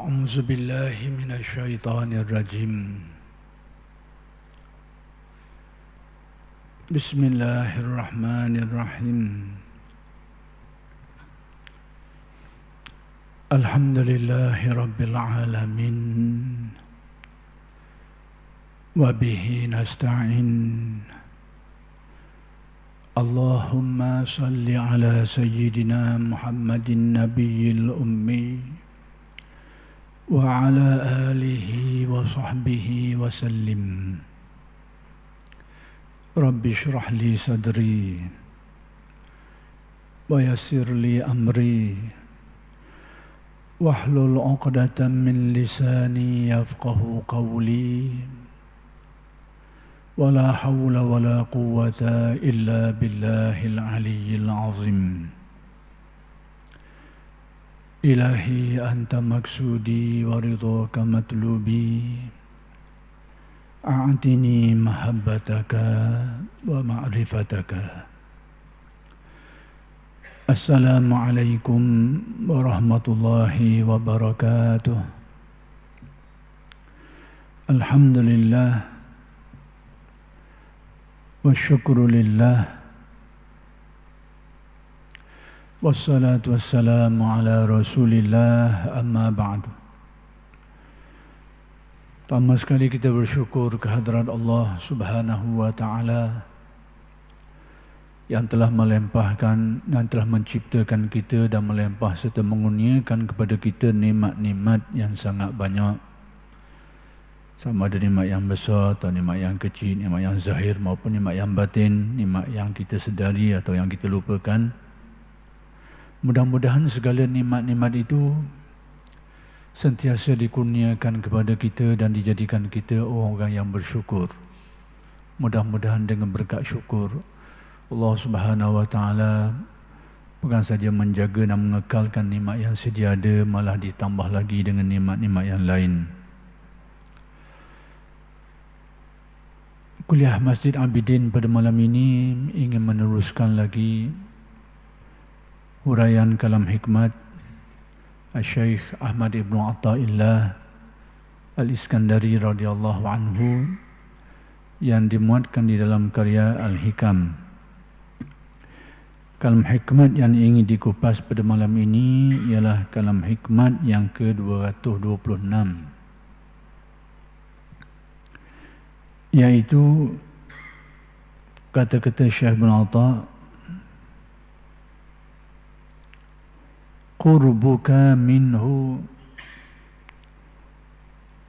أعوذ بالله من الشيطان الرجيم بسم الله الرحمن الرحيم الحمد لله رب العالمين وبه نستعين اللهم صل على سيدنا محمد النبي الأمي وعلى آله وصحبه وسلم رب اشرح لي صدري ويسر لي أمري واحلل عقدة من لساني يفقه قولي ولا حول ولا قوة إلا بالله العلي العظيم إلهي أنت مقصودي ورضاك مطلوبي أعطني محبتك ومعرفتك السلام عليكم ورحمة الله وبركاته الحمد لله والشكر لله wassalatu wassalamu ala rasulillah amma ba'du. Pertama sekali kita bersyukur kehadrat Allah subhanahu wa ta'ala yang telah melempahkan dan telah menciptakan kita dan melempah serta mengurniakan kepada kita nikmat-nikmat yang sangat banyak, sama ada nikmat yang besar atau nikmat yang kecil, nikmat yang zahir maupun nikmat yang batin, nikmat yang kita sedari atau yang kita lupakan. Mudah-mudahan segala nikmat-nikmat itu sentiasa dikurniakan kepada kita dan dijadikan kita orang-orang yang bersyukur. Mudah-mudahan dengan berkat syukur Allah Subhanahu wa taala bukan saja menjaga dan mengekalkan nikmat yang sedia ada, malah ditambah lagi dengan nikmat-nikmat yang lain. Kuliah Masjid Abidin pada malam ini ingin meneruskan lagi huraian kalam hikmat Syekh Ahmad Ibn Atta'illah Al-Iskandari radhiyallahu anhu yang dimuatkan di dalam karya Al-Hikam. Kalam hikmat yang ingin dikupas pada malam ini ialah kalam hikmat yang ke-226, iaitu kata-kata Syekh Ibn Atta', qurbuka minhu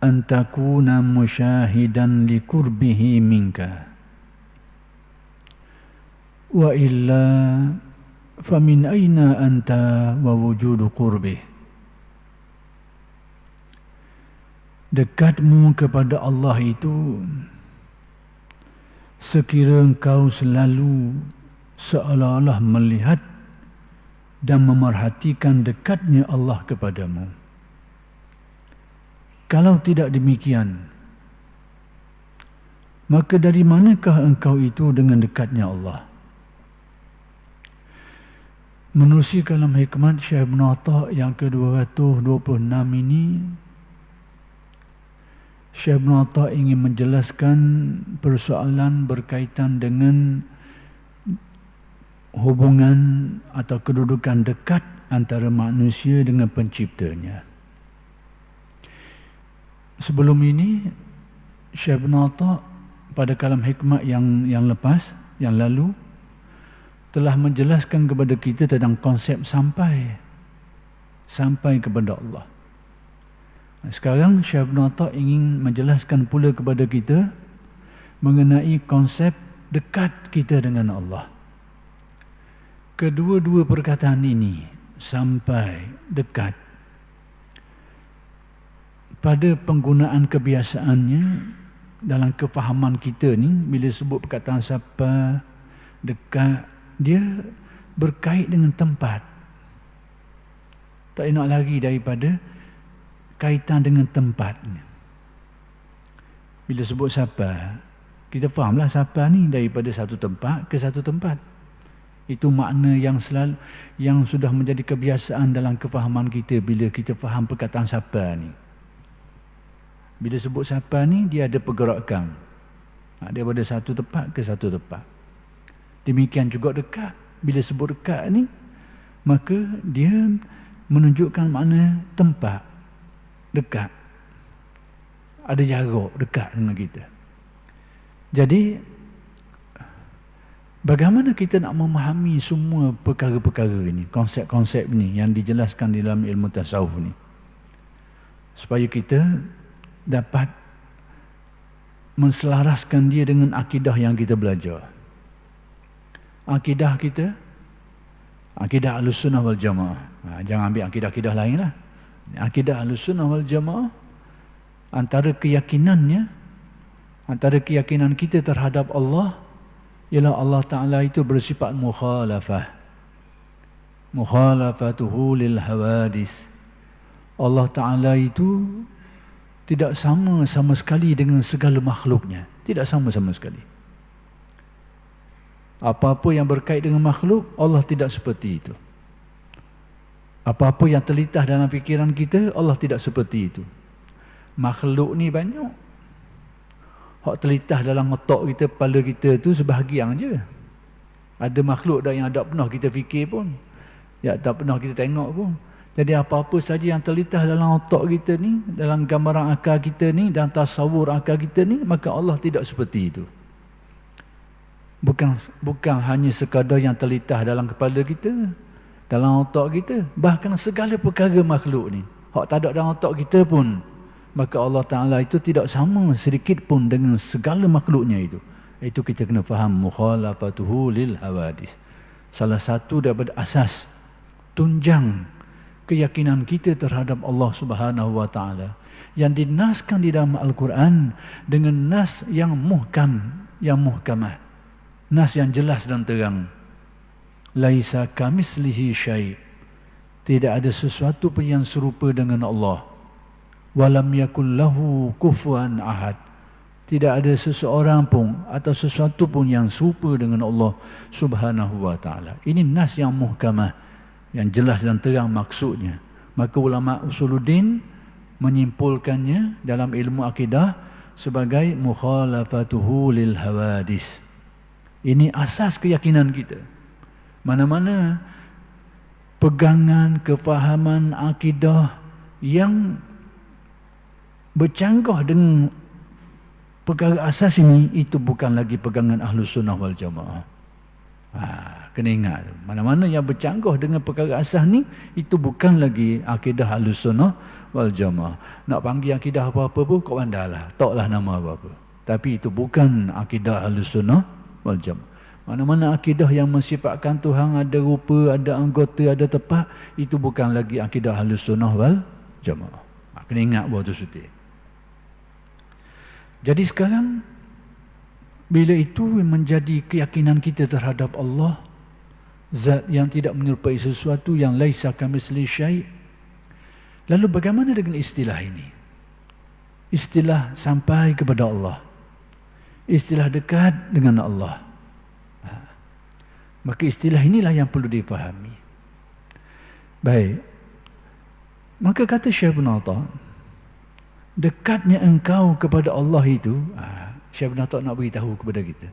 an takuna musyahidan li qurbihi minka wa illa famin aina anta wa wujudu qurbih. Dekatmu kepada Allah itu sekira engkau selalu seolah-olah melihat dan memerhatikan dekatnya Allah kepadamu. Kalau tidak demikian, maka dari manakah engkau itu dengan dekatnya Allah? Menerusi kalam hikmat Syekh Ibn Atta' yang ke-226 ini, Syekh Ibn Atta' ingin menjelaskan persoalan berkaitan dengan hubungan atau kedudukan dekat antara manusia dengan penciptanya. Sebelum ini Syekh Ibn Atta' pada kalam hikmat yang lepas, yang lalu, telah menjelaskan kepada kita tentang konsep sampai kepada Allah. Sekarang Syekh Ibn Atta' ingin menjelaskan pula kepada kita mengenai konsep dekat kita dengan Allah. Kedua-dua perkataan ini, sampai, dekat, pada penggunaan kebiasaannya dalam kefahaman kita ni, bila sebut perkataan sampai, dekat, dia berkait dengan tempat. Tak nak lagi daripada kaitan dengan tempat. Bila sebut sampai, kita fahamlah sampai ni daripada satu tempat ke satu tempat. Itu makna yang selalu, yang sudah menjadi kebiasaan dalam kefahaman kita bila kita faham perkataan sapa ni. Bila sebut sapa ni, dia ada pergerakan. Daripada satu tempat ke satu tempat. Demikian juga dekat. Bila sebut dekat ni, maka dia menunjukkan makna tempat. Dekat. Ada jarak dekat dengan kita. Jadi, bagaimana kita nak memahami semua perkara-perkara ini, konsep-konsep ini yang dijelaskan di dalam ilmu tasawuf ni, supaya kita dapat menselaraskan dia dengan akidah yang kita belajar. Akidah kita, akidah Ahlussunnah wal Jamaah. Jangan ambil akidah-akidah lain lah. Akidah Ahlussunnah wal Jamaah, antara keyakinannya, antara keyakinan kita terhadap Allah, ialah Allah Ta'ala itu bersifat mukhalafah. Mukhalafatuhu lil hawadis. Allah Ta'ala itu tidak sama sekali dengan segala makhluknya. Tidak sama sekali. Apa-apa yang berkait dengan makhluk, Allah tidak seperti itu. Apa-apa yang terlintas dalam fikiran kita, Allah tidak seperti itu. Makhluk ni banyak. Hak terlintas dalam otak kita, kepala kita tu sebahagian je. Ada makhluk dah yang tak pernah kita fikir pun, yang tak pernah kita tengok pun. Jadi apa-apa saja yang terlintas dalam otak kita ni, dalam gambaran akal kita ni, dan tasawur akal kita ni, maka Allah tidak seperti itu. Bukan hanya sekadar yang terlintas dalam kepala kita, dalam otak kita, bahkan segala perkara makhluk ni, hak tak ada dalam otak kita pun, maka Allah Ta'ala itu tidak sama sedikit pun dengan segala makhluknya itu. Itu kita kena faham, mukhalafatuhu lil hawadis. Salah satu daripada asas tunjang keyakinan kita terhadap Allah Subhanahu wa Ta'ala yang dinaskan di dalam Al-Quran dengan nas yang muhkam, yang muhkamah, nas yang jelas dan terang. Laisa kamislihi syai', tidak ada sesuatu pun yang serupa dengan Allah. Walam yakul lahu kufuwan ahad, tidak ada seseorang pun atau sesuatu pun yang serupa dengan Allah Subhanahu wa Ta'ala. Ini nas yang muhkamah, yang jelas dan terang maksudnya. Maka ulama usuluddin menyimpulkannya dalam ilmu akidah sebagai mukhalafatuhu lil hawadis. Ini asas keyakinan kita. Mana-mana pegangan, kefahaman akidah yang bercanggah dengan perkara asas ini, itu bukan lagi pegangan Ahlussunnah wal Jamaah. Kena ingat, mana-mana yang bercanggah dengan perkara asas ni, itu bukan lagi akidah Ahlussunnah wal Jamaah. Nak panggil akidah apa-apa pun kau pandailah, taklah nama apa-apa, tapi itu bukan akidah Ahlussunnah wal Jamaah. Mana-mana akidah yang mensifatkan Tuhan ada rupa, ada anggota, ada tempat, itu bukan lagi akidah Ahlussunnah wal Jamaah. Kena ingat bahawa itu suti. Jadi sekarang, bila itu menjadi keyakinan kita terhadap Allah, zat yang tidak menyerupai sesuatu, yang laisa kamitslihi syai'. Lalu bagaimana dengan istilah ini? Istilah sampai kepada Allah, istilah dekat dengan Allah. Maka istilah inilah yang perlu difahami. Baik. Maka kata Syekh Ibn Atta', dekatnya engkau kepada Allah itu, Syekh Ibn Atta' nak beritahu kepada kita,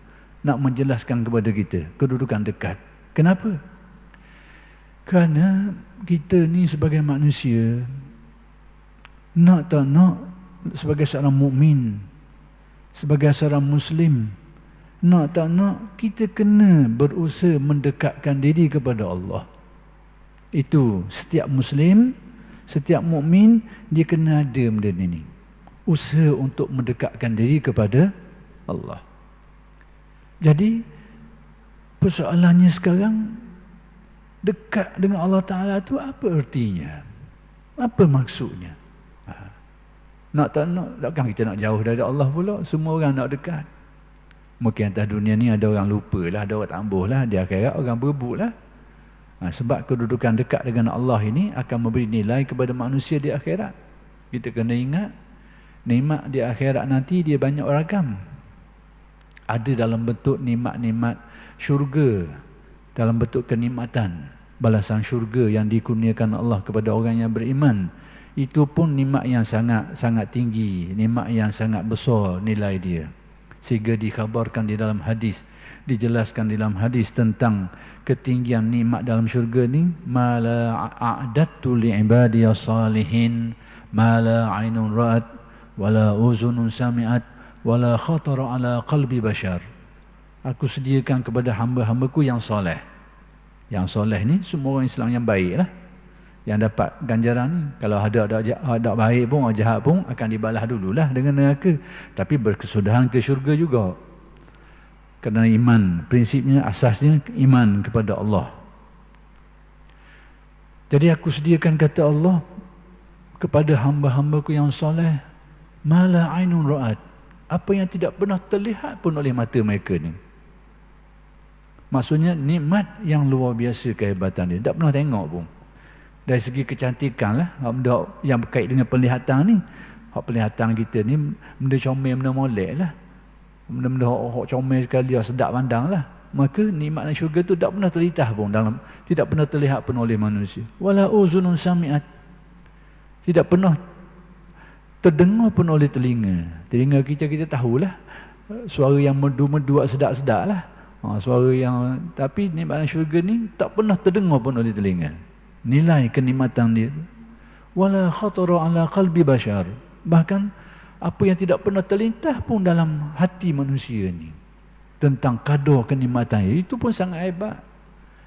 nak menjelaskan kepada kita kedudukan dekat. Kenapa? Kerana kita ni sebagai manusia, nak tak nak, sebagai seorang mukmin, sebagai seorang Muslim, nak tak nak, kita kena berusaha mendekatkan diri kepada Allah. Itu setiap Muslim, setiap mukmin, dia kena ada benda ini, usaha untuk mendekatkan diri kepada Allah. Jadi persoalannya sekarang, dekat dengan Allah Ta'ala itu apa artinya? Apa maksudnya? Nak tak nak, takkan kita nak jauh dari Allah pula? Semua orang nak dekat. Mungkin atas dunia ni ada orang lupa lah, ada orang tambuh lah, di akhirat orang berebut lah. Sebab kedudukan dekat dengan Allah ini akan memberi nilai kepada manusia di akhirat. Kita kena ingat, nikmat di akhirat nanti dia banyak ragam. Ada dalam bentuk nikmat-nikmat syurga, dalam bentuk kenikmatan, balasan syurga yang dikurniakan Allah kepada orang yang beriman. Itu pun nikmat yang sangat tinggi, nikmat yang sangat besar nilai dia. Sehingga dikhabarkan di dalam hadis, dijelaskan di dalam hadis tentang ketinggian nikmat dalam syurga ni, ma la a'dattu li'ibadiyas salihin ma la 'ainun ra'at wala uzunun sami'at wala khatara ala qalbi bashar. Aku sediakan kepada hamba-hambaku yang soleh. Yang soleh ni semua orang Islam yang baik lah, yang dapat ganjaran ni. Kalau ada baik pun, ada jahat pun akan dibalas dululah dengan neraka, tapi berkesudahan ke syurga juga. Kerana iman, prinsipnya, asasnya iman kepada Allah. Jadi aku sediakan, kata Allah, kepada hamba-hambaku yang soleh, mala ainun ra'at, apa yang tidak pernah terlihat pun oleh mata mereka ni. Maksudnya nikmat yang luar biasa kehebatan dia, tak pernah tengok pun. Dari segi kecantikan lah, benda yang berkait dengan penglihatan ni, penglihatan kita ni benda comel, benda molek lah, benda-benda comel sekali, sedap pandang lah. Maka nikmat dan syurga tu tak pernah terlitah pun dalam, tidak pernah terlihat pun oleh manusia. Wala uzunun sami'at, tidak pernah terdengar pun oleh telinga. Telinga kita tahulah suara yang merdu-merdu, sedap-sedap lah, suara yang, tapi nikmat syurga ni tak pernah terdengar pun oleh telinga. Nilai kenikmatan dia. Wala khatara ala qalbi bashar, bahkan apa yang tidak pernah terlintas pun dalam hati manusia ni tentang kadar kenikmatan itu pun sangat hebat.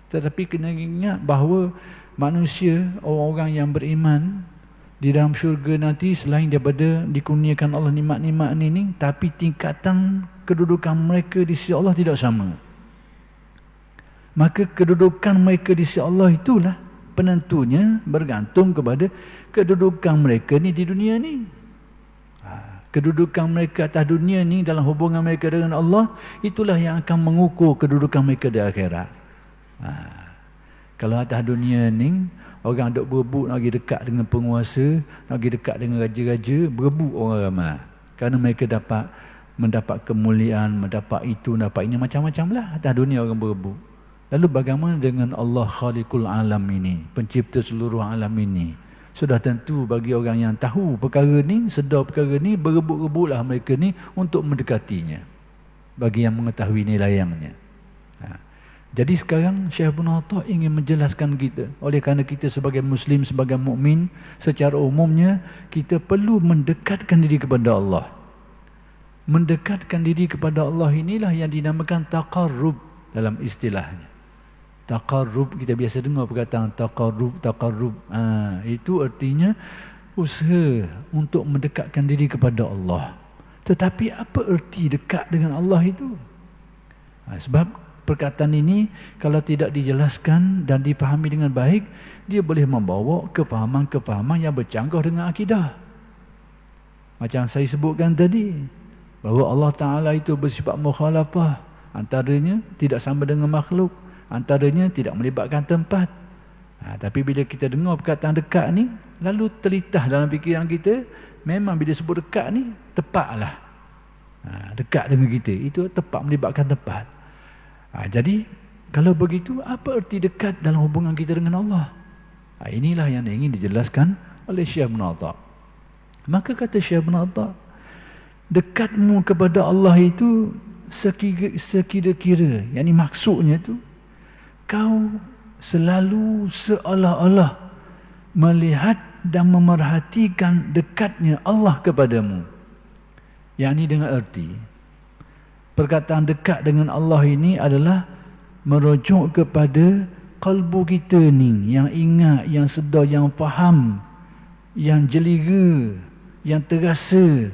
Tetapi kena ingat bahawa manusia, orang-orang yang beriman di dalam syurga nanti, selain daripada dikurniakan Allah nikmat-nikmat ni, tapi tingkatan kedudukan mereka di sisi Allah tidak sama. Maka kedudukan mereka di sisi Allah itulah penentunya bergantung kepada kedudukan mereka ni di dunia ni. Kedudukan mereka atas dunia ni dalam hubungan mereka dengan Allah, itulah yang akan mengukur kedudukan mereka di akhirat. Kalau atas dunia ni orang duk berebut nak pergi dekat dengan penguasa, nak pergi dekat dengan raja-raja, berebut orang ramai. Kerana mereka mendapat kemuliaan, mendapat itu, mendapat ini, macam-macam lah atas dunia orang berebut. Lalu bagaimana dengan Allah Khaliqul Alam ini, pencipta seluruh alam ini? Sudah tentu bagi orang yang tahu perkara ni, sedar perkara ni, berebut-rebutlah mereka ni untuk mendekatinya, bagi yang mengetahui nilainya. Jadi sekarang Syekh Ibn Athah ingin menjelaskan kita, oleh kerana kita sebagai Muslim, sebagai mukmin, secara umumnya kita perlu mendekatkan diri kepada Allah. Mendekatkan diri kepada Allah inilah yang dinamakan taqarrub dalam istilahnya. Taqarrub, kita biasa dengar perkataan taqarrub. Itu artinya usaha untuk mendekatkan diri kepada Allah. Tetapi apa erti dekat dengan Allah itu? Sebab perkataan ini kalau tidak dijelaskan dan dipahami dengan baik, dia boleh membawa kefahaman-kefahaman yang bercanggah dengan akidah. Macam saya sebutkan tadi, bahawa Allah Ta'ala itu bersifat mukhalafah, antaranya tidak sama dengan makhluk, antaranya tidak melibatkan tempat. Tapi bila kita dengar perkataan dekat ni, lalu terlitah dalam fikiran kita, memang bila sebut dekat ni, tepatlah dekat dengan kita, itu tepat, melibatkan tempat. Jadi kalau begitu, apa erti dekat dalam hubungan kita dengan Allah? Inilah yang ingin dijelaskan oleh Syekh Ibn Athah. Maka kata Syekh Ibn Athah, dekatmu kepada Allah itu sekira-kira, yakni maksudnya tu, kau selalu seolah-olah melihat dan memerhatikan dekatnya Allah kepadamu. Yakni dengan erti, perkataan dekat dengan Allah ini adalah merujuk kepada kalbu kita ni, yang ingat, yang sedar, yang faham, yang jeliga, yang terasa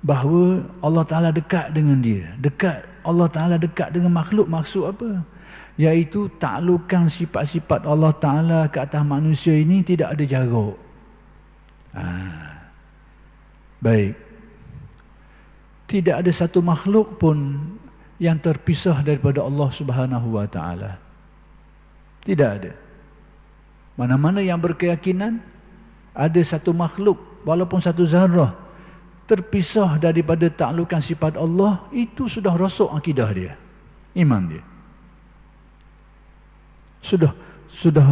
bahawa Allah Ta'ala dekat dengan dia. Dekat, Allah Ta'ala dekat dengan makhluk, maksud apa? Iaitu taklukan sifat-sifat Allah Ta'ala ke atas manusia ini tidak ada jarak. Baik. Tidak ada satu makhluk pun yang terpisah daripada Allah Subhanahu wa Ta'ala. Tidak ada. Mana-mana yang berkeyakinan ada satu makhluk, walaupun satu zarah, terpisah daripada taklukan sifat Allah, itu sudah rosok akidah dia, iman dia. sudah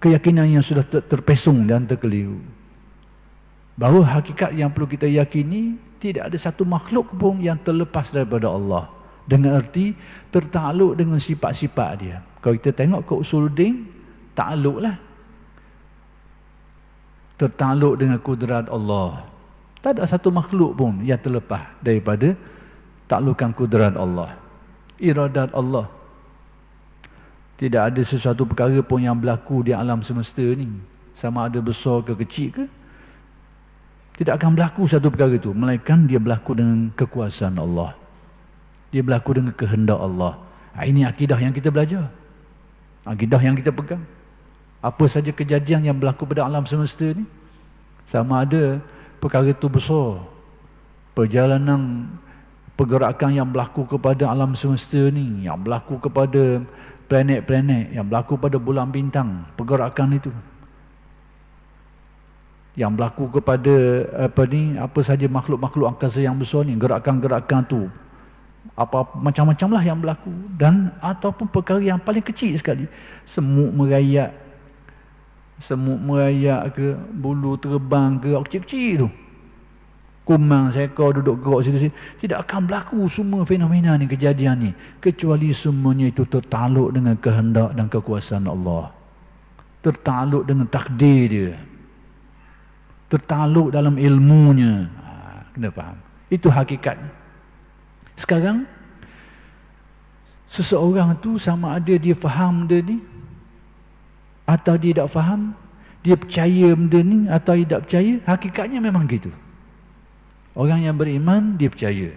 keyakinan yang sudah terpesong dan terkeliru. Bahawa hakikat yang perlu kita yakini, tidak ada satu makhluk pun yang terlepas daripada Allah. Dengan erti tertakluk dengan sifat-sifat dia. Kalau kita tengok ke Usuluddin, takluklah. Tertakluk dengan kudrat Allah. Tak ada satu makhluk pun yang terlepas daripada taklukan kudrat Allah. Iradat Allah. Tidak ada sesuatu perkara pun yang berlaku di alam semesta ni, sama ada besar ke kecil ke, tidak akan berlaku satu perkara itu, melainkan dia berlaku dengan kekuasaan Allah. Dia berlaku dengan kehendak Allah. Ini akidah yang kita belajar. Akidah yang kita pegang. Apa saja kejadian yang berlaku pada alam semesta ni, sama ada perkara itu besar, perjalanan pergerakan yang berlaku kepada alam semesta ni, yang berlaku kepada planet-planet, yang berlaku pada bulan bintang, pergerakan itu, yang berlaku kepada apa saja makhluk-makhluk angkasa yang besar ni, gerakan-gerakan tu, apa macam-macam lah yang berlaku. Dan ataupun perkara yang paling kecil sekali, semut merayak ke, bulu terbang ke, kecil-kecil tu, kumang seekor duduk gerak situ-situ, tidak akan berlaku semua fenomena ni, kejadian ni, kecuali semuanya itu tertakluk dengan kehendak dan kekuasaan Allah, tertakluk dengan takdir dia, tertakluk dalam ilmunya. Kena faham. Itu hakikat. Sekarang seseorang tu sama ada dia faham benda ni atau dia tak faham, dia percaya benda ni atau dia tak percaya, hakikatnya memang gitu. Orang yang beriman, dia percaya,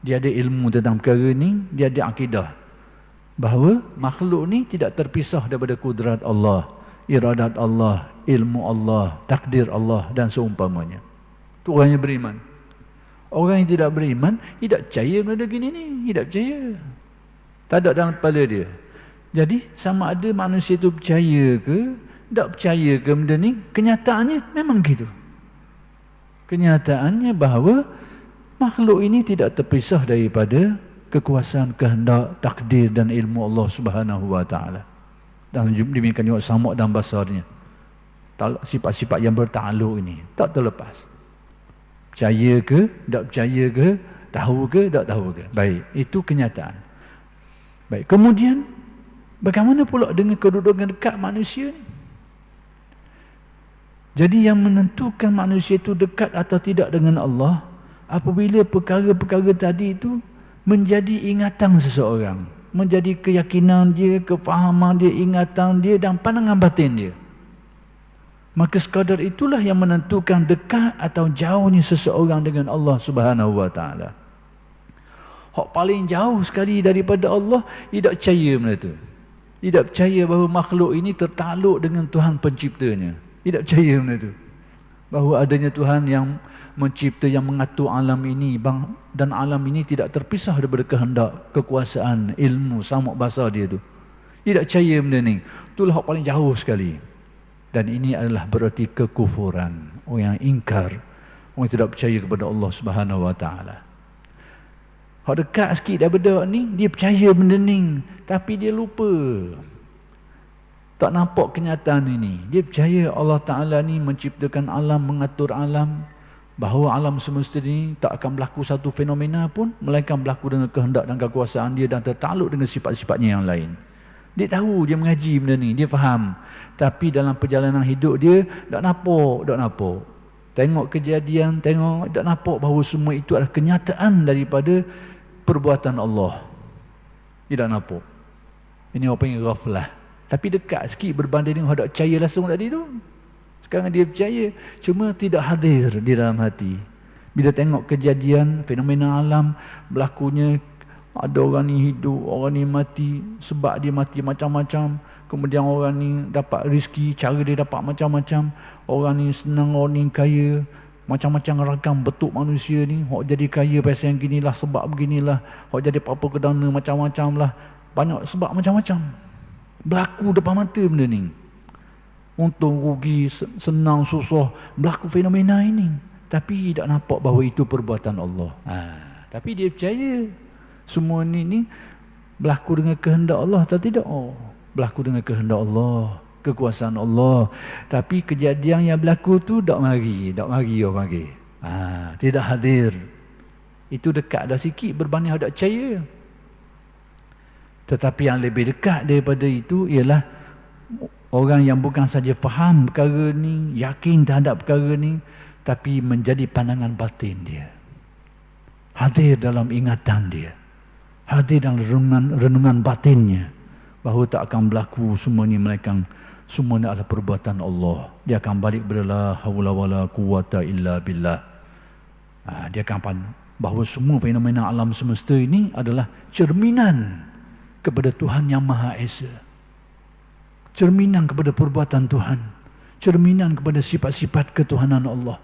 dia ada ilmu tentang perkara ni, dia ada akidah bahawa makhluk ni tidak terpisah daripada kudrat Allah, iradat Allah, ilmu Allah, takdir Allah dan seumpamanya. Itu orang yang beriman. Orang yang tidak beriman, tidak percaya benda gini ni, tidak percaya, tak ada dalam kepala dia. Jadi sama ada manusia itu percaya ke tak percaya ke benda ni, kenyataannya memang gitu. Kenyataannya bahawa makhluk ini tidak terpisah daripada kekuasaan, kehendak, takdir dan ilmu Allah Subhanahu wa taala. Dan demikian juga samuk dan basarnya. Sifat-sifat yang bertakluk ini tak terlepas. Percaya ke, tak percaya ke, tahu ke, tak tahu ke. Baik, itu kenyataan. Baik, kemudian bagaimana pula dengan kedudukan dekat manusia ni? Jadi yang menentukan manusia itu dekat atau tidak dengan Allah, apabila perkara-perkara tadi itu menjadi ingatan seseorang, menjadi keyakinan dia, kefahaman dia, ingatan dia dan pandangan batin dia. Maka sekadar itulah yang menentukan dekat atau jauhnya seseorang dengan Allah Subhanahu wa taala. Hak paling jauh sekali daripada Allah, tidak percaya benda tu. Tidak percaya bahawa makhluk ini tertakluk dengan Tuhan penciptanya. Tidak percaya benda tu. Bahawa adanya Tuhan yang mencipta, yang mengatur alam ini, dan alam ini tidak terpisah daripada kehendak, kekuasaan, ilmu, samuk basar dia tu. Tidak percaya benda ni. Itulah hak paling jauh sekali. Dan ini adalah berarti kekufuran. Orang yang ingkar, orang yang tidak percaya kepada Allah Subhanahu wa taala. Hak dekat sikit daripada ni, dia percaya benda ni, tapi dia lupa, tak nampak kenyataan ini. Dia percaya Allah Ta'ala ni menciptakan alam, mengatur alam, bahawa alam semesta ni tak akan berlaku satu fenomena pun melainkan berlaku dengan kehendak dan kekuasaan dia dan tertakluk dengan sifat-sifatnya yang lain. Dia tahu, dia mengaji benda ni, dia faham, tapi dalam perjalanan hidup dia tak nampak. Tengok kejadian, tak nampak bahawa semua itu adalah kenyataan daripada perbuatan Allah. Dia tak nampak. Ini apa yang ghaflah. Tapi dekat sikit berbanding dengan hendak percaya langsung tadi tu. Sekarang dia percaya, cuma tidak hadir di dalam hati. Bila tengok kejadian, fenomena alam berlakunya, ada orang ni hidup, orang ni mati, sebab dia mati macam-macam. Kemudian orang ni dapat rezeki, cara dia dapat macam-macam. Orang ni senang, orang ni kaya, macam-macam ragam bentuk manusia ni. Hak jadi kaya pasal yang ginilah, sebab beginilah. Hak jadi apa-apa kedana macam-macam lah. Banyak sebab macam-macam berlaku depan mata benda ni. Untung, rugi, senang, susah, berlaku fenomena ini. Tapi tak nampak bahawa itu perbuatan Allah. Tapi dia percaya semua ni berlaku dengan kehendak Allah atau tidak? berlaku dengan kehendak Allah, kekuasaan Allah. Tapi kejadian yang berlaku tu tak mari orang panggil. Tidak hadir. Itu dekat dah sikit berbanding hendak percaya. Tetapi yang lebih dekat daripada itu ialah orang yang bukan saja faham perkara ni, yakin terhadap perkara ni, tapi menjadi pandangan batin dia. Hadir dalam ingatan dia. Hadir dalam renungan batinnya. Bahawa tak akan berlaku semua ni, melainkan semua ni adalah perbuatan Allah. Dia akan balik kepada la haula wala quwata illa billah. Dia akan bahawa semua fenomena alam semesta ini adalah cerminan kepada Tuhan yang Maha Esa. Cerminan kepada perbuatan Tuhan. Cerminan kepada sifat-sifat ketuhanan Allah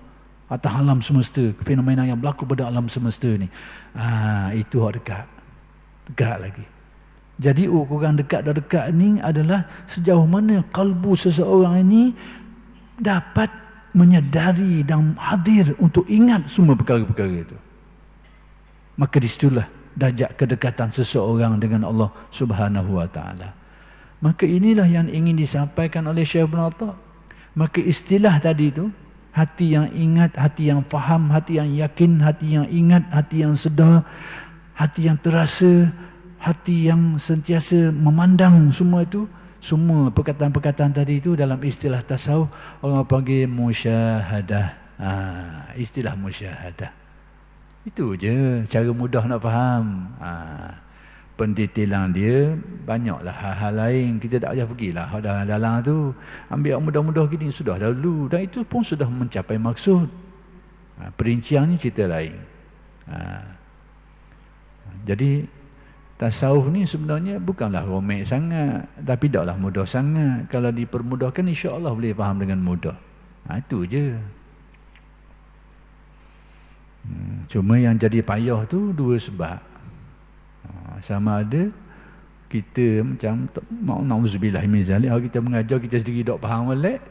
atas alam semesta, fenomena yang berlaku pada alam semesta ni. Itu dekat. Dekat lagi. Jadi ukuran dekat dan dekat ni adalah sejauh mana kalbu seseorang ini dapat menyedari dan hadir untuk ingat semua perkara-perkara itu. Maka disitulah darjat kedekatan seseorang dengan Allah Subhanahu wa taala. Maka inilah yang ingin disampaikan oleh Syekh Ibn Atta'. Maka istilah tadi itu, hati yang ingat, hati yang faham, hati yang yakin, hati yang ingat, hati yang sedar, hati yang terasa, hati yang sentiasa memandang, semua itu, semua perkataan-perkataan tadi itu dalam istilah tasawuf orang panggil musyahadah. Istilah musyahadah. Itu je cara mudah nak faham. Pendetailan dia banyaklah hal-hal lain, kita tak payah pergilah dalam tu. Ambil yang mudah-mudah gini sudah dahulu, dan itu pun sudah mencapai maksud. Perinciannya cerita lain. Jadi tasawuf ni sebenarnya bukanlah rumit sangat, tapi taklah mudah sangat. Kalau dipermudahkan, insya-Allah boleh faham dengan mudah. Itu je. Cuma yang jadi payah tu dua sebab. Sama ada kita macam na'udzubillah min zalik, kita mengajar kita sendiri tak faham molek,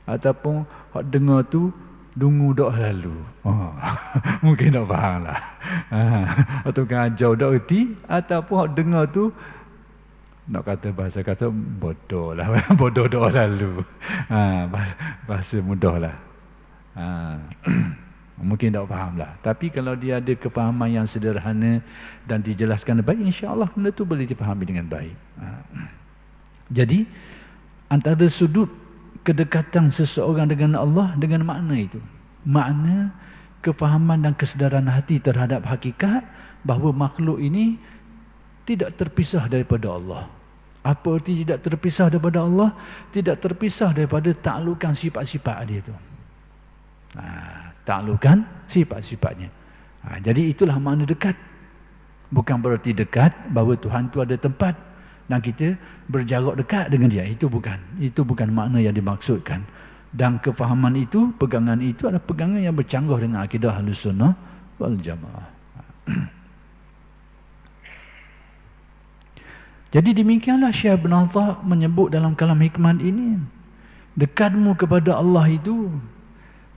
ataupun hak dengar tu dungu dak lalu. Mungkin tak faham lah. Atau ngajar dak erti, ataupun hak dengar tu nak kata bahasa kata bodoh lah. Bodoh dak lalu. Bahasa mudah lah. Mungkin tak faham lah. Tapi kalau dia ada kepahaman yang sederhana dan dijelaskan baik, insya-Allah benda tu boleh dipahami dengan baik. Jadi antara sudut kedekatan seseorang dengan Allah dengan makna itu, makna kefahaman dan kesedaran hati terhadap hakikat bahawa makhluk ini tidak terpisah daripada Allah. Apa arti tidak terpisah daripada Allah? Tidak terpisah daripada taklukan sifat-sifat dia itu. Taklukan sifat-sifatnya. Jadi itulah makna dekat. Bukan berarti dekat bahawa Tuhan itu ada tempat dan kita berjarak dekat dengan dia. Itu bukan. Itu bukan makna yang dimaksudkan. Dan kefahaman itu, pegangan itu adalah pegangan yang bercanggah dengan akidah Ahlussunnah wal Jamaah. Jadi demikianlah Syekh Ibn Atta' menyebut dalam kalam hikmat ini, dekatmu kepada Allah itu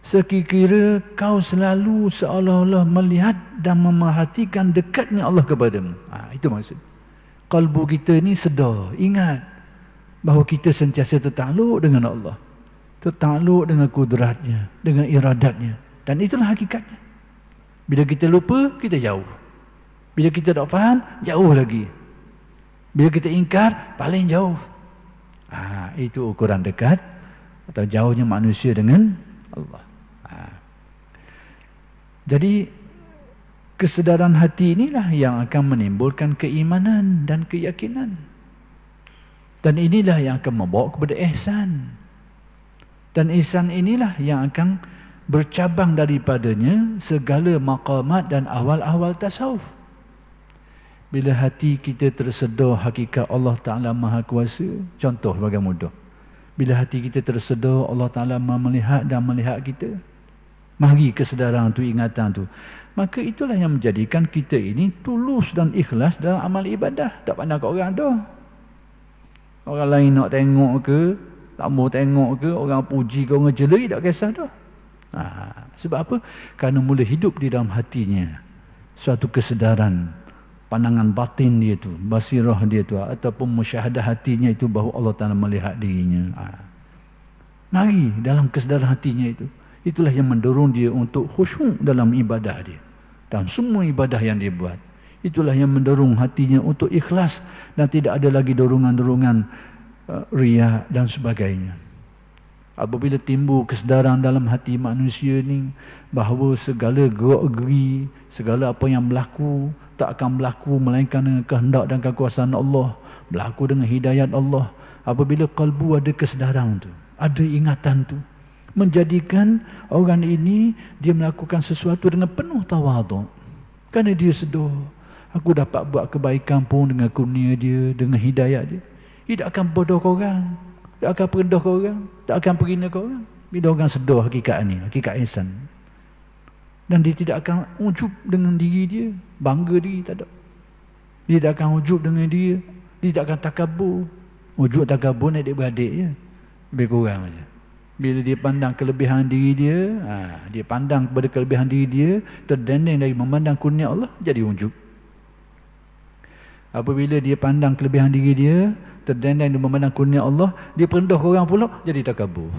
sekiranya kau selalu seolah-olah melihat dan memerhatikan dekatnya Allah kepadamu. Itu maksud. Kalbu kita ni sedar, ingat bahawa kita sentiasa tertakluk dengan Allah, tertakluk dengan kudratnya, dengan iradatnya. Dan itulah hakikatnya. Bila kita lupa, kita jauh. Bila kita tak faham, jauh lagi. Bila kita ingkar, paling jauh. Itu ukuran dekat atau jauhnya manusia dengan Allah. Jadi kesedaran hati inilah yang akan menimbulkan keimanan dan keyakinan. Dan inilah yang akan membawa kepada ihsan. Dan ihsan inilah yang akan bercabang daripadanya segala maqamat dan awal-awal tasawuf. Bila hati kita tersedar hakikat Allah Ta'ala Maha Kuasa, contoh bagi mudah. Bila hati kita tersedar Allah Ta'ala melihat dan melihat kita, mari kesedaran tu, ingatan tu, maka itulah yang menjadikan kita ini tulus dan ikhlas dalam amal ibadah. Tak pandang kat orang dah. Orang lain nak tengok ke, tak mau tengok ke, orang puji ke, orang jelai, tak kisah dah. Sebab apa? Kerana mula hidup di dalam hatinya suatu kesedaran pandangan batin dia tu, basirah dia tu, ataupun musyahadah hatinya itu bahawa Allah Ta'ala melihat dirinya. Mari dalam kesedaran hatinya itu, itulah yang mendorong dia untuk khusyuk dalam ibadah dia dan semua ibadah yang dia buat. Itulah yang mendorong hatinya untuk ikhlas dan tidak ada lagi dorongan-dorongan riya dan sebagainya. Apabila timbul kesedaran dalam hati manusia ni bahawa segala gerak-geri, segala apa yang berlaku tak akan berlaku melainkan dengan kehendak dan kekuasaan Allah, berlaku dengan hidayat Allah. Apabila kalbu ada kesedaran tu, ada ingatan tu, menjadikan orang ini dia melakukan sesuatu dengan penuh tawaduk. Kerana dia sedar, aku dapat buat kebaikan pun dengan kurnia dia, dengan hidayat dia. Dia tak akan bodoh ke orang, tak akan perendah ke orang, tak akan perhina ke orang. Bila orang sedar hakikat ni, hakikat ihsan. Dan dia tidak akan ujub dengan diri dia, bangga diri, tak ada. Dia tak akan ujub dengan dia tak akan takabur. Ujub takabur ni adik-beradik je, lebih kurang je. Bila dia pandang kelebihan diri dia, dia pandang kepada kelebihan diri dia, terdendeng dari memandang kurnia Allah, jadi ujub. Apabila dia pandang kelebihan diri dia, terdendeng dari memandang kurnia Allah, dia perendah ke orang pula, jadi takabur.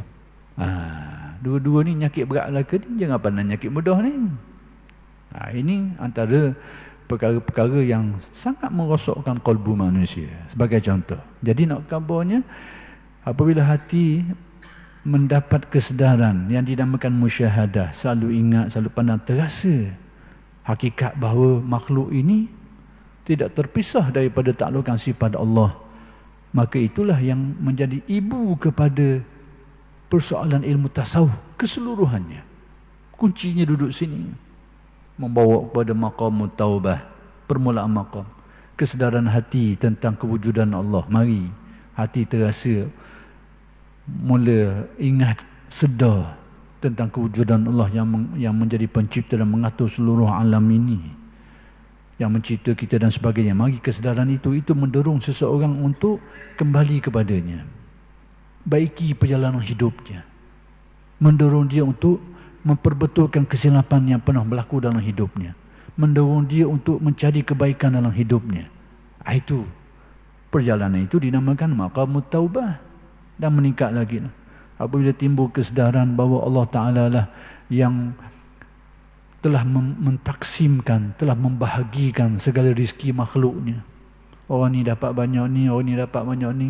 Dua-dua ni nyakit berat laka ni, jangan pandang nyakit mudah ni. Ini antara perkara-perkara yang sangat merosakkan kalbu manusia. Sebagai contoh, jadi nak kabarnya, apabila hati mendapat kesedaran yang dinamakan musyahadah, selalu ingat, selalu pandang, terasa hakikat bahawa makhluk ini tidak terpisah daripada taklukan sifat Allah, maka itulah yang menjadi ibu kepada persoalan ilmu tasawuf keseluruhannya. Kuncinya duduk sini, membawa kepada maqam taubah, permulaan maqam kesedaran hati tentang kewujudan Allah. Mari hati terasa mula ingat, sedar tentang kewujudan Allah yang menjadi pencipta dan mengatur seluruh alam ini, yang mencipta kita dan sebagainya. Mari kesedaran itu mendorong seseorang untuk kembali kepadanya, baiki perjalanan hidupnya, mendorong dia untuk memperbetulkan kesilapan yang pernah berlaku dalam hidupnya, mendorong dia untuk mencari kebaikan dalam hidupnya. Itu perjalanan itu dinamakan maqamut taubah. Dan meningkat lagi apabila timbul kesedaran bahawa Allah Ta'ala lah yang telah mentaksimkan, telah membahagikan segala rezeki makhluknya. Orang ni dapat banyak ni, orang ni dapat banyak ni,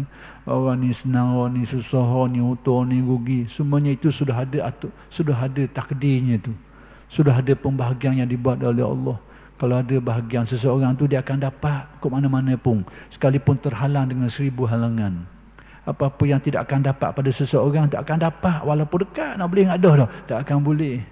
orang ni senang, orang ni susah, orang ni utuh, orang ni rugi. Semuanya itu sudah ada takdirnya tu. Sudah ada pembahagian yang dibuat oleh Allah. Kalau ada bahagian seseorang tu, dia akan dapat ke mana-mana pun, sekalipun terhalang dengan 1000 halangan. Apa-apa yang tidak akan dapat pada seseorang, tak akan dapat walaupun dekat, nak boleh ngadah dah, tak akan boleh.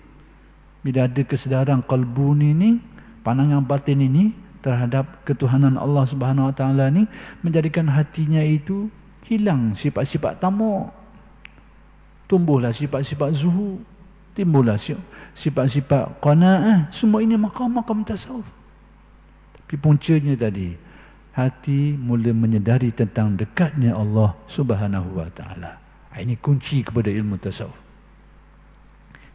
Bila ada kesedaran kalbu ni, pandangan batin ini terhadap ketuhanan Allah Subhanahu Wa Taala ni, menjadikan hatinya itu hilang sifat-sifat tamak, tumbuhlah sifat-sifat zuhud, timbullah sifat-sifat qanaah. Semua ini maqam-maqam tasawuf. Tapi puncanya tadi, hati mula menyedari tentang dekatnya Allah Subhanahu Wa Taala. Ini kunci kepada ilmu tasawuf.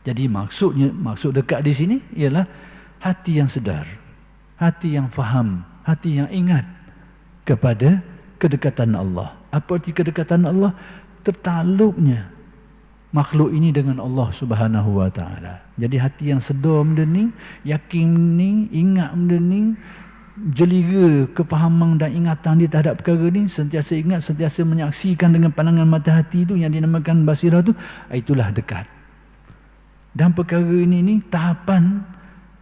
Jadi maksud dekat di sini ialah hati yang sedar, hati yang faham, hati yang ingat kepada kedekatan Allah. Apa arti kedekatan Allah? Tertakluknya makhluk ini dengan Allah Subhanahu Wa Taala. Jadi hati yang sedar benda ni, yakin ni, ingat benda ni, jeliga kefahaman dan ingatan dia terhadap perkara ni, sentiasa ingat, sentiasa menyaksikan dengan pandangan mata hati tu yang dinamakan basirah tu, itulah dekat. Dan perkara ini tahapan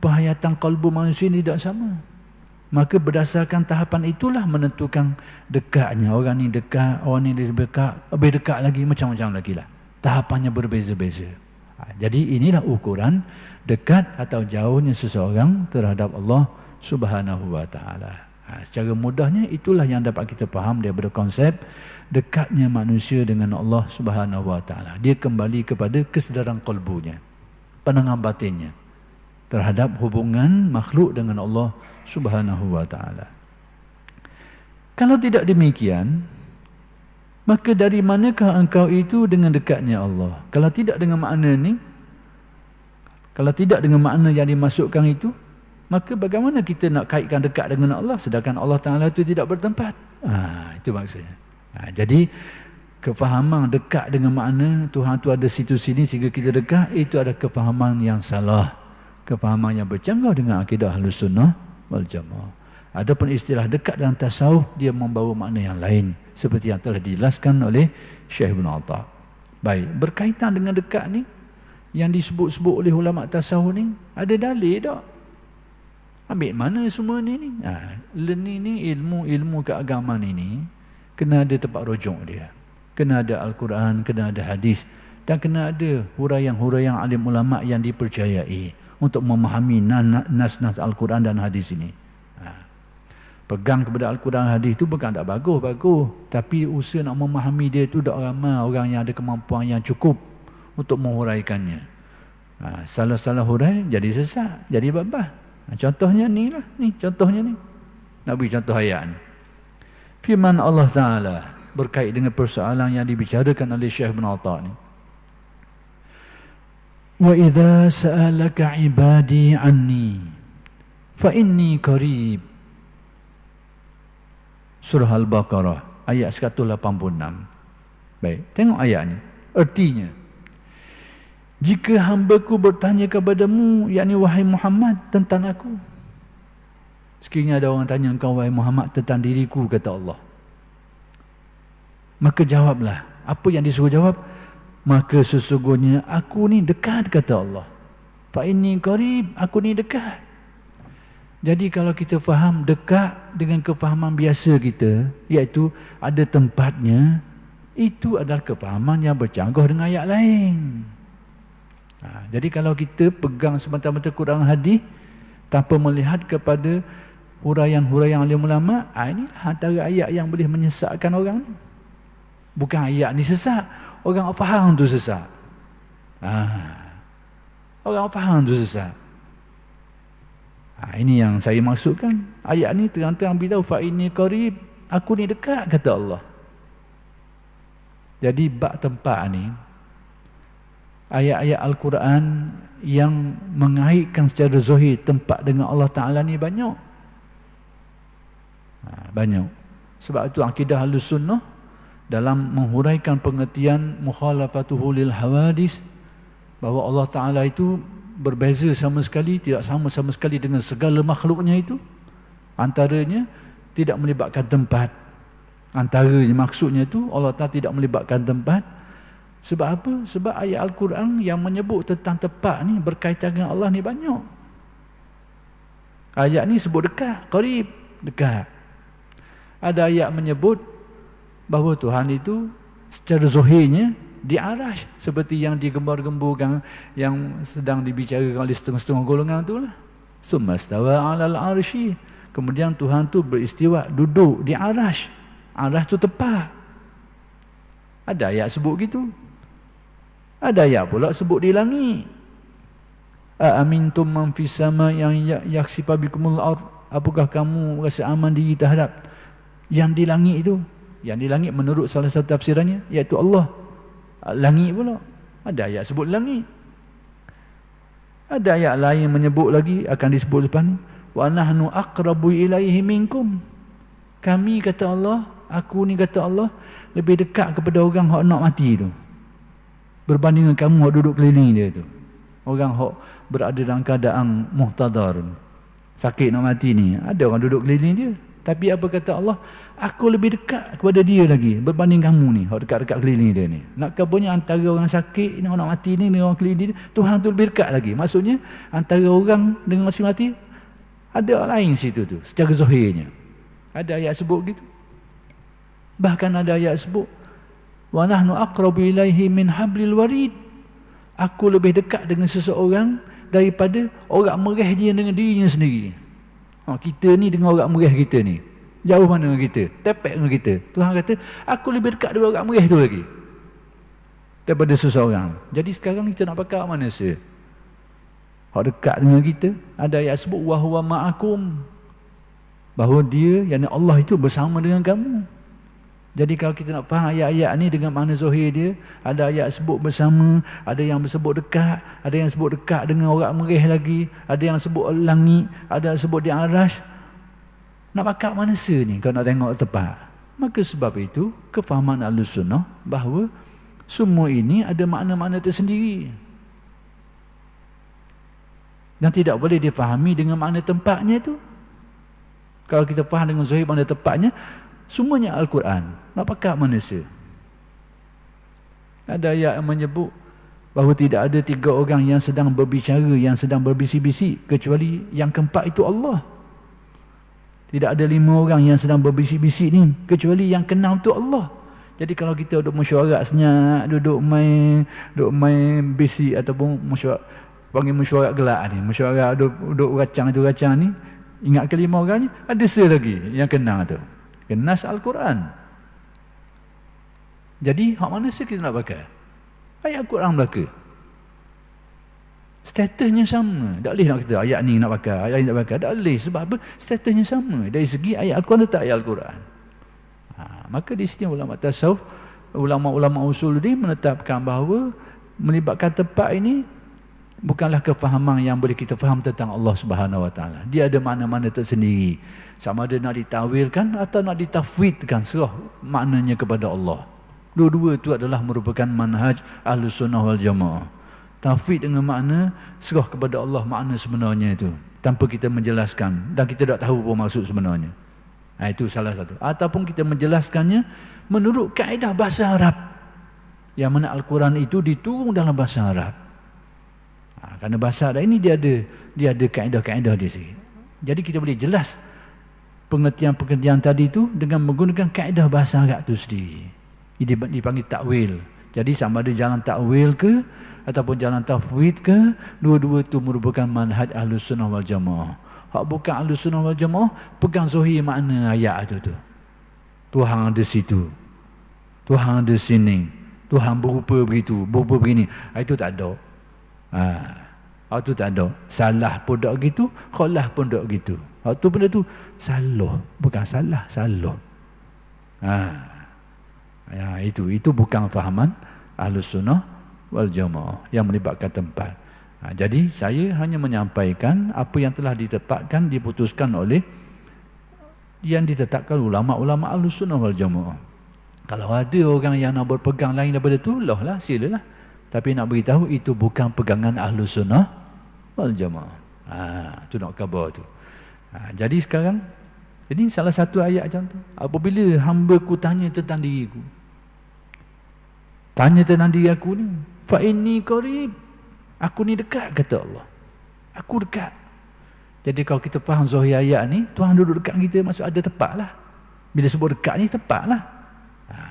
penghayatan kalbu manusia ni tidak sama. Maka berdasarkan tahapan itulah menentukan dekatnya. Orang ni dekat, orang ni lebih dekat lagi, macam-macam lagi lah. Tahapannya berbeza-beza. Jadi inilah ukuran dekat atau jauhnya seseorang terhadap Allah Subhanahu Wa Taala. Secara mudahnya itulah yang dapat kita faham daripada konsep dekatnya manusia dengan Allah Subhanahu Wa Taala. Dia kembali kepada kesedaran kalbunya, pandangan batinnya terhadap hubungan makhluk dengan Allah Subhanahu Wa Taala. Kalau tidak demikian, maka dari manakah engkau itu dengan dekatnya Allah? Kalau tidak dengan makna ni, kalau tidak dengan makna yang dimasukkan itu, Maka bagaimana kita nak kaitkan dekat dengan Allah sedangkan Allah Ta'ala itu tidak bertempat? Itu maksudnya. Jadi kefahaman dekat dengan makna Tuhan tu ada situ sini sehingga kita dekat, itu ada kefahaman yang salah. Kefahaman yang bercanggah dengan akidah Ahlus Sunnah wal Jamaah. Adapun istilah dekat dalam tasawuf, dia membawa makna yang lain seperti yang telah dijelaskan oleh Syekh Ibn Atha. Baik, berkaitan dengan dekat ni yang disebut-sebut oleh ulama tasawuf ni, ada dalil tak? Ambil mana semua ni? Ni ilmu keagamaan ini kena ada tempat rujuk dia. Kena ada Al-Quran, kena ada hadis, dan kena ada huraian-huraian alim ulama yang dipercayai untuk memahami nas-nas Al-Quran dan hadis ini. Pegang kepada Al-Quran hadis itu bukan tak bagus, tapi usaha nak memahami dia itu tak ramai orang yang ada kemampuan yang cukup untuk menghuraikannya. Salah-salah hurai jadi sesat, jadi babah. Contohnya ni lah, contohnya ni. Nak beri contoh ayat ni. Firman Allah Ta'ala berkait dengan persoalan yang dibicarakan oleh Syekh Ibn Atha ni. Wa idza sa'alaka ibadi anni fa inni qarib. Surah Al-Baqarah ayat 186. Baik, tengok ayat ni. Artinya, jika hamba-Ku bertanya kepadamu, yakni wahai Muhammad, tentang aku. Sekiranya ada orang tanya engkau wahai Muhammad tentang diriku, kata Allah, maka jawablah. Apa yang disuruh jawab? Maka sesungguhnya aku ni dekat, kata Allah. Fa inni qarib, aku ni dekat. Jadi kalau kita faham dekat dengan kefahaman biasa kita, iaitu ada tempatnya, itu adalah kefahaman yang bercanggah dengan ayat lain. Jadi kalau kita pegang semata-mata Quran hadis tanpa melihat kepada huraian-huraian alim ulama, inilah antara ayat yang boleh menyesatkan orang ni. Bukan ayat ni sesat, orang faham tu sesat. Orang faham tu sesat. Ini yang saya maksudkan. Ayat ni terang-terang beritahu fa inni qarib, aku ni dekat, kata Allah. Jadi bab tempat ni, ayat-ayat Al-Quran yang mengaitkan secara zahir tempat dengan Allah Ta'ala ni banyak. Banyak. Sebab itu akidah Ahlus Sunnah dalam menghuraikan pengertian mukhalafatuhu lil hawadis, bahawa Allah Ta'ala itu berbeza sama sekali, tidak sama sekali dengan segala makhluknya itu. Antaranya tidak melibatkan tempat. Antaranya maksudnya itu Allah Ta'ala tidak melibatkan tempat. Sebab apa? Sebab ayat Al-Quran yang menyebut tentang tempat ni berkaitan dengan Allah ni banyak. Ayat ni sebut dekat, qarib, dekat. Ada ayat menyebut bahawa Tuhan itu secara zahirnya di arash, seperti yang digembar-gemburkan yang sedang dibicarakan oleh setengah-setengah golongan itulah. Summa stawa 'alal 'arsy. Kemudian Tuhan tu beristiwa, duduk di arash. Arash tu tempat. Ada ayat sebut gitu. Ada ayat pula sebut di langit. Amintum man fis sama yang yaksifa bikumul ard. Apakah kamu rasa aman diri terhadap yang di langit itu? Yang di langit menurut salah satu tafsirannya iaitu Allah. Langit pula. Ada ayat sebut langit. Ada ayat lain menyebut lagi, akan disebut lepas ni. Wa nahnu aqrabu ilaihi minkum. Kami, kata Allah, aku ni, kata Allah, lebih dekat kepada orang yang nak mati tu, berbanding dengan kamu yang duduk keliling dia tu. Orang yang berada dalam keadaan muhtadar, sakit nak mati ni, ada orang duduk keliling dia. Tapi apa kata Allah? Aku lebih dekat kepada dia lagi berbanding kamu ni, yang dekat-dekat keliling dia ni. Nak kabarnya antara orang sakit ni, orang nak mati ni dengan orang keliling dia, Tuhan tu lebih dekat lagi. Maksudnya antara orang dengan masih mati ada lain situ tu secara zahirnya. Ada ayat sebut gitu. Bahkan ada ayat sebut wa nahnu aqrabu ilaihi min hablil warid. Aku lebih dekat dengan seseorang daripada orang merah dia dengan dirinya sendiri. Kita ni dengan orang merah kita ni, jauh mana dengan kita, tepek dengan kita. Tuhan kata aku lebih dekat dengan orang merah tu lagi daripada seseorang. Jadi sekarang kita nak pakai mana se? Hak dekat dengan kita. Ada ayat sebut wa huwa ma'akum, bahawa dia, yakni Allah itu bersama dengan kamu. Jadi kalau kita nak faham ayat-ayat ni dengan makna zahir dia, ada ayat sebut bersama, ada yang sebut dekat, ada yang sebut dekat dengan orang merih lagi, ada yang sebut langit, ada yang sebut di arash. Nak pakat mana ni kalau nak tengok tepat? Maka sebab itu kefahaman Ahlussunnah bahawa semua ini ada makna-makna tersendiri. Dan tidak boleh difahami dengan makna tempatnya itu. Kalau kita faham dengan zahir makna tempatnya, semuanya Al-Quran. Nak pakat manusia. Ada ayat yang menyebut bahawa tidak ada 3 orang yang sedang berbicara, yang sedang berbisik-bisik, kecuali yang keempat itu Allah. Tidak ada 5 orang yang sedang berbisik-bisik ni, kecuali yang keenam itu Allah. Jadi kalau kita duduk mesyuarat senyap, duduk main bisik ataupun panggil mesyuarat gelak ni, mesyuarat duduk racang tu racang ni, ingat ke 5 orang ni, ada lagi yang keenam tu. Nas Al-Quran. Jadi hak mana kita nak pakai? Ayat Al-Quran belaka. Statusnya sama. Tak boleh nak kata ayat ni nak pakai, ayat ni tak pakai. Tak boleh. Sebab apa? Statusnya sama. Dari segi ayat Al-Quran letak ayat Al-Quran. Maka di sini ulama tasawuf, ulama-ulama usul ni menetapkan bahawa melibatkan tempat ini bukanlah kefahaman yang boleh kita faham tentang Allah Subhanahu Wa Taala. Dia ada makna-makna tersendiri. Sama ada nak ditawilkan atau nak ditafwidkan, serah maknanya kepada Allah. Dua-dua itu adalah merupakan manhaj Ahlussunnah wal Jamaah. Tafwid dengan makna serah kepada Allah makna sebenarnya itu, tanpa kita menjelaskan dan kita tak tahu apa maksud sebenarnya. Itu salah satu. Ataupun kita menjelaskannya menurut kaedah bahasa Arab, yang mana Al-Quran itu diturun dalam bahasa Arab. Kerana bahasa Arab ini dia ada kaedah-kaedah dia sendiri. Jadi kita boleh jelas pengertian-pengertian tadi itu dengan menggunakan kaedah bahasa Arab itu sendiri. Ini dipanggil takwil. Jadi sama ada jalan takwil ke ataupun jalan tafwid ke, dua-dua itu merupakan manhaj Ahlussunnah wal Jamaah. Hak bukan Ahlussunnah wal Jamaah pegang zahir makna ayat itu tu. Tuhan ada situ, Tuhan ada sini, Tuhan berupa begitu, berupa begini. Itu tak ada. Itu tak ada. Salah pun tak gitu, khalah pun tak gitu. Itu benda tu salah, bukan salah, salah. Itu bukan fahaman Ahlussunnah wal Jamaah yang melibatkan tempat. Jadi saya hanya menyampaikan apa yang telah ditetapkan, diputuskan oleh yang ditetapkan ulama-ulama Ahlussunnah wal Jamaah. Kalau ada orang yang nak berpegang lain daripada tu, lah silalah. Tapi nak beritahu itu bukan pegangan Ahlussunnah wal Jamaah. Tu nak khabar tu. Jadi sekarang, ini salah satu ayat macam tu. Apabila hamba-Ku tanya tentang diriku, tanya tentang diri aku ni, fa inni qarib, aku ni dekat, kata Allah. Aku dekat. Jadi kalau kita faham zahir ayat ni, Tuhan duduk dekat kita, maksud ada tempat lah. Bila sebut dekat ni, tempat lah.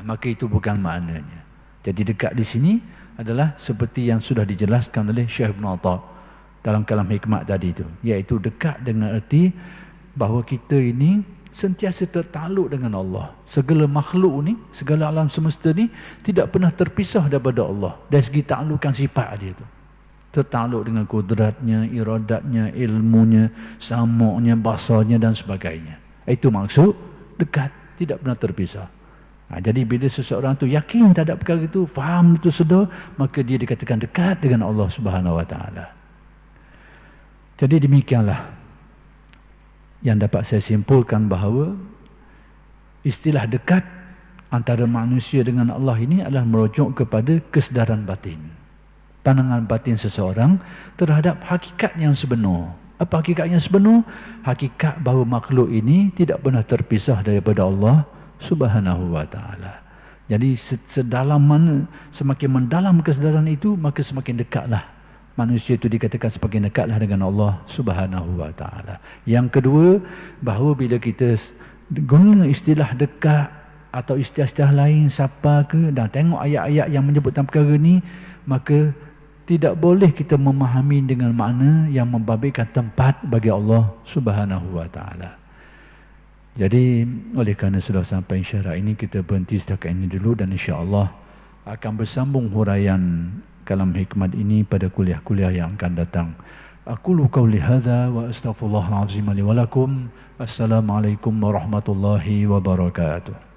Maka itu bukan maknanya. Jadi dekat di sini adalah seperti yang sudah dijelaskan oleh Syekh Ibn Atta' dalam kalam hikmat tadi itu, iaitu dekat dengan erti bahawa kita ini sentiasa tertakluk dengan Allah. Segala makhluk ni, segala alam semesta ni tidak pernah terpisah daripada Allah dari segi taklukan sifat dia itu. Tertakluk dengan kudratnya, iradatnya, ilmunya, samuknya, basarnya dan sebagainya. Itu maksud dekat, tidak pernah terpisah. Jadi bila seseorang tu yakin terhadap perkara itu, faham itu sedar, maka dia dikatakan dekat dengan Allah Subhanahu Wa Taala. Jadi demikianlah yang dapat saya simpulkan bahawa istilah dekat antara manusia dengan Allah ini adalah merujuk kepada kesedaran batin, pandangan batin seseorang terhadap hakikat yang sebenar. Apa hakikat yang sebenar? Hakikat bahawa makhluk ini tidak pernah terpisah daripada Allah Subhanahu Wa Taala. Jadi sedalam mana, semakin mendalam kesedaran itu, maka semakin dekatlah manusia itu, dikatakan semakin dekatlah dengan Allah Subhanahu Wa Taala. Yang kedua, bahawa bila kita guna istilah dekat atau istilah-istilah lain, siapa ke, dan tengok ayat-ayat yang menyebutkan perkara ni, maka tidak boleh kita memahami dengan makna yang membabitkan tempat bagi Allah Subhanahu Wa Taala. Jadi oleh kerana sudah sampai syarat ini, kita berhenti setakat ini dulu, dan insya-Allah akan bersambung huraian kalam hikmat ini pada kuliah-kuliah yang akan datang. Aqulu qawli hadza wa astaghfirullahal azim li wa lakum. Assalamualaikum warahmatullahi wabarakatuh.